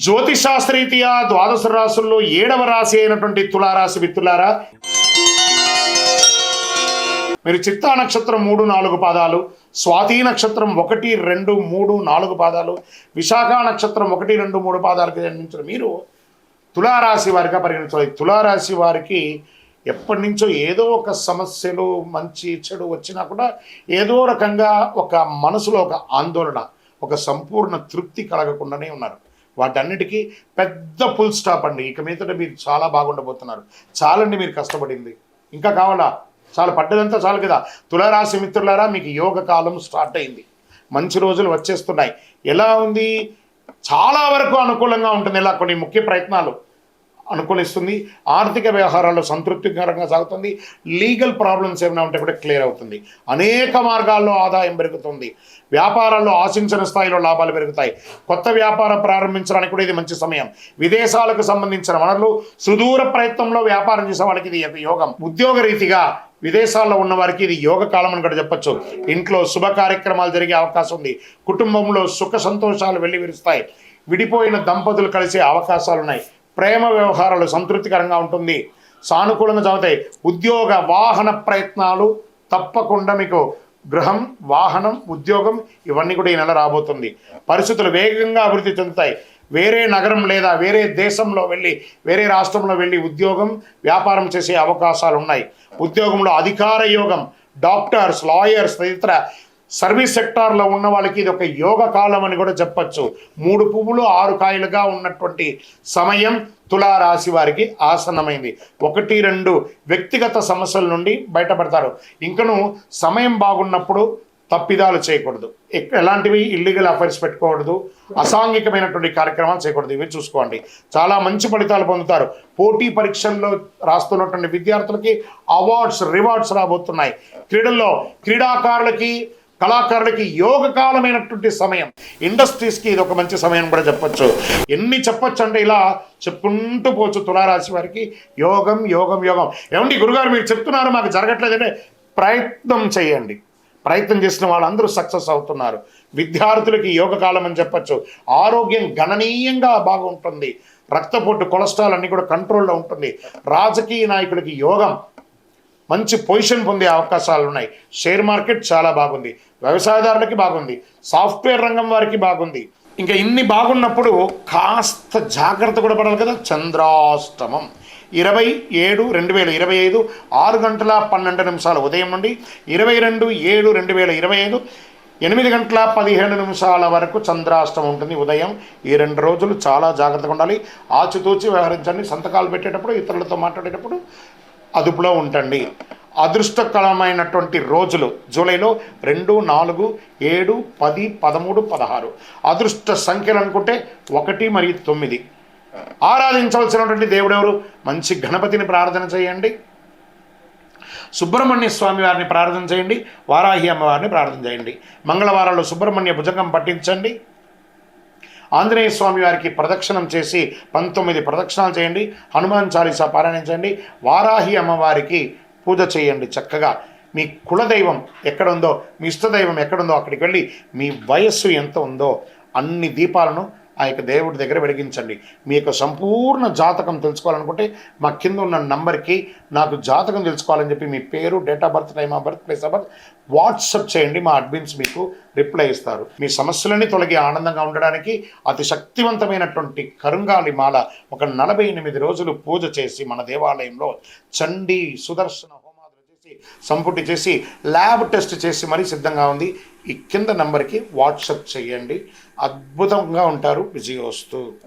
జ్యోతిషాస్త్రరీత్యా ద్వాదశ రాశుల్లో 7వ రాశి అయినటువంటి తులారాశి మిత్రులారా, మీరు చిత్తా నక్షత్రం 3, 4 పాదాలు, స్వాతి నక్షత్రం 1, 2, 3, 4 పాదాలు, విశాఖ నక్షత్రం 1, 2, 3 పాదాలకు జన్మించిన మీరు తులారాశి వారిగా పరిగణించాలి. తులారాశి వారికి ఎప్పటి నుంచో ఏదో ఒక సమస్యలు మంచి చెడు వచ్చినా కూడా ఏదో రకంగా ఒక మనసులో ఒక ఆందోళన, ఒక సంపూర్ణ తృప్తి కలగకుండానే ఉన్నారు. వాటన్నిటికీ పెద్ద ఫుల్ స్టాప్ అండి. ఇక మీదట మీరు చాలా బాగుండబోతున్నారు. చాలండి మీరు కష్టపడింది, ఇంకా కావాలా? చాలా పడ్డదంతా చాలు కదా. తులారాశి మిత్రులారా, మీకు యోగ కాలం స్టార్ట్ అయింది. మంచి రోజులు వచ్చేస్తున్నాయి. ఎలా ఉంది? చాలా వరకు అనుకూలంగా ఉంటుంది. ఇలా కొన్ని ముఖ్య ప్రయత్నాలు అనుకూలిస్తుంది. ఆర్థిక వ్యవహారాల్లో సంతృప్తికరంగా సాగుతుంది. లీగల్ ప్రాబ్లమ్స్ ఏమైనా ఉంటే కూడా క్లియర్ అవుతుంది. అనేక మార్గాల్లో ఆదాయం పెరుగుతుంది. వ్యాపారాల్లో ఆశించిన స్థాయిలో లాభాలు పెరుగుతాయి. కొత్త వ్యాపారం ప్రారంభించడానికి కూడా ఇది మంచి సమయం. విదేశాలకు సంబంధించిన వనరులు, సుదూర ప్రయత్నంలో వ్యాపారం చేసే వాళ్ళకి ఇది యోగం. ఉద్యోగ రీతిగా విదేశాల్లో ఉన్న వారికి ఇది యోగ కాలం అని కూడా చెప్పచ్చు. ఇంట్లో శుభ కార్యక్రమాలు జరిగే అవకాశం ఉంది. కుటుంబంలో సుఖ సంతోషాలు వెళ్ళి విరుస్తాయి. విడిపోయిన దంపతులు కలిసే అవకాశాలు ఉన్నాయి. ప్రేమ వ్యవహారాలు సంతృప్తికరంగా ఉంటుంది, సానుకూలంగా జరుగుతాయి. ఉద్యోగ వాహన ప్రయత్నాలు తప్పకుండా మీకు గృహం, వాహనం, ఉద్యోగం ఇవన్నీ కూడా ఈ నెల రాబోతుంది. పరిస్థితులు వేగంగా అభివృద్ధి చెందుతాయి. వేరే నగరం లేదా వేరే దేశంలో వెళ్ళి, వేరే రాష్ట్రంలో వెళ్ళి ఉద్యోగం, వ్యాపారం చేసే అవకాశాలు ఉన్నాయి. ఉద్యోగంలో అధికార యోగం, డాక్టర్స్, లాయర్స్, తదితర సర్వీస్ సెక్టార్లో ఉన్న వాళ్ళకి ఇది ఒక యోగ కాలం అని కూడా చెప్పచ్చు. 3 పువ్వులు 6 కాయలుగా ఉన్నటువంటి సమయం తులారాశి వారికి ఆసన్నమైంది. 1, 2 వ్యక్తిగత సమస్యల నుండి బయటపడతారు. ఇంకను సమయం బాగున్నప్పుడు తప్పిదాలు చేయకూడదు. ఎలాంటివి ఇల్లీగల్ అఫైర్స్ పెట్టుకోకూడదు. అసాంఘికమైనటువంటి కార్యక్రమాలు చేయకూడదు. ఇవి చూసుకోండి. చాలా మంచి ఫలితాలు పొందుతారు. పోటీ పరీక్షల్లో రాస్తున్నటువంటి విద్యార్థులకి అవార్డ్స్, రివార్డ్స్ రాబోతున్నాయి. క్రీడల్లో క్రీడాకారులకి, కళాకారులకి యోగకాలమైనటువంటి సమయం. ఇండస్ట్రీస్కి ఇది ఒక మంచి సమయం కూడా చెప్పచ్చు. ఎన్ని చెప్పచ్చు అంటే ఇలా చెప్పుకుంటూ పోవచ్చు. తులారాశి వారికి యోగం, యోగం, యోగం. ఏమండి గురుగారు మీరు చెప్తున్నారు మాకు జరగట్లేదంటే ప్రయత్నం చేయండి. ప్రయత్నం చేసిన వాళ్ళందరూ సక్సెస్ అవుతున్నారు. విద్యార్థులకి యోగ కాలం అని చెప్పచ్చు. ఆరోగ్యం గణనీయంగా బాగుంటుంది. రక్తపోటు, కొలెస్ట్రాల్ అన్నీ కూడా కంట్రోల్లో ఉంటుంది. రాజకీయ నాయకులకి యోగం, మంచి పొజిషన్ పొందే అవకాశాలు ఉన్నాయి. షేర్ మార్కెట్ చాలా బాగుంది. వ్యవసాయదారులకి బాగుంది. సాఫ్ట్వేర్ రంగం వారికి బాగుంది. ఇంకా ఇన్ని బాగున్నప్పుడు కాస్త జాగ్రత్త కూడా పడాలి కదా. చంద్రాష్టమం 27/2025 6:12 ఉదయం నుండి 22/7/2025 8:15 వరకు చంద్రాష్టమం ఉంటుంది ఉదయం. ఈ 2 రోజులు చాలా జాగ్రత్తగా ఉండాలి. ఆచితూచి వ్యవహరించండి. సంతకాలు పెట్టేటప్పుడు, ఇతరులతో మాట్లాడేటప్పుడు అదుపులో ఉంటండి. అదృష్టకరమైనటువంటి రోజులు జూలైలో 2, 4, 7, 10, 13, 16. అదృష్ట సంఖ్యలు అనుకుంటే 1 మరియు 9. ఆరాధించవలసినటువంటి దేవుడెవరు? మంచి గణపతిని ప్రార్థన చేయండి. సుబ్రహ్మణ్య స్వామి వారిని ప్రార్థన చేయండి. వారాహి అమ్మవారిని ప్రార్థన చేయండి. మంగళవారాల్లో సుబ్రహ్మణ్య భుజంగం పట్టించండి. ఆంజనేయ స్వామి వారికి ప్రదక్షిణం చేసి 19 ప్రదక్షిణాలు చేయండి. హనుమాన్ చాలీసా పారాయణం చేయండి. వారాహి అమ్మవారికి పూజ చేయండి. చక్కగా మీ కులదైవం ఎక్కడుందో, మీ ఇష్టదైవం ఎక్కడుందో అక్కడికి వెళ్ళి మీ వయస్సు ఎంత ఉందో అన్ని దీపాలను ఆ యొక్క దేవుడి దగ్గర వెలిగించండి. మీ యొక్క సంపూర్ణ జాతకం తెలుసుకోవాలనుకుంటే మా కింద ఉన్న నంబర్కి నాకు జాతకం తెలుసుకోవాలని చెప్పి మీ పేరు, date of birth, time of birth, place of birth WhatsApp చేయండి. మా అడ్మిన్స్ మీకు రిప్లై ఇస్తారు. మీ సమస్యలన్నీ తొలగి ఆనందంగా ఉండడానికి అతి శక్తివంతమైనటువంటి కరుంగాలి మాల ఒక 48 రోజులు పూజ చేసి మన దేవాలయంలో చండీ, సుదర్శన హోమాదులు చేసి సంపుటి చేసి ల్యాబ్ టెస్ట్ చేసి మరీ సిద్ధంగా ఉంది. ఈ కింద నంబర్కి వాట్సప్ చేయండి. అద్భుతంగా ఉంటారు. విజయోస్తు.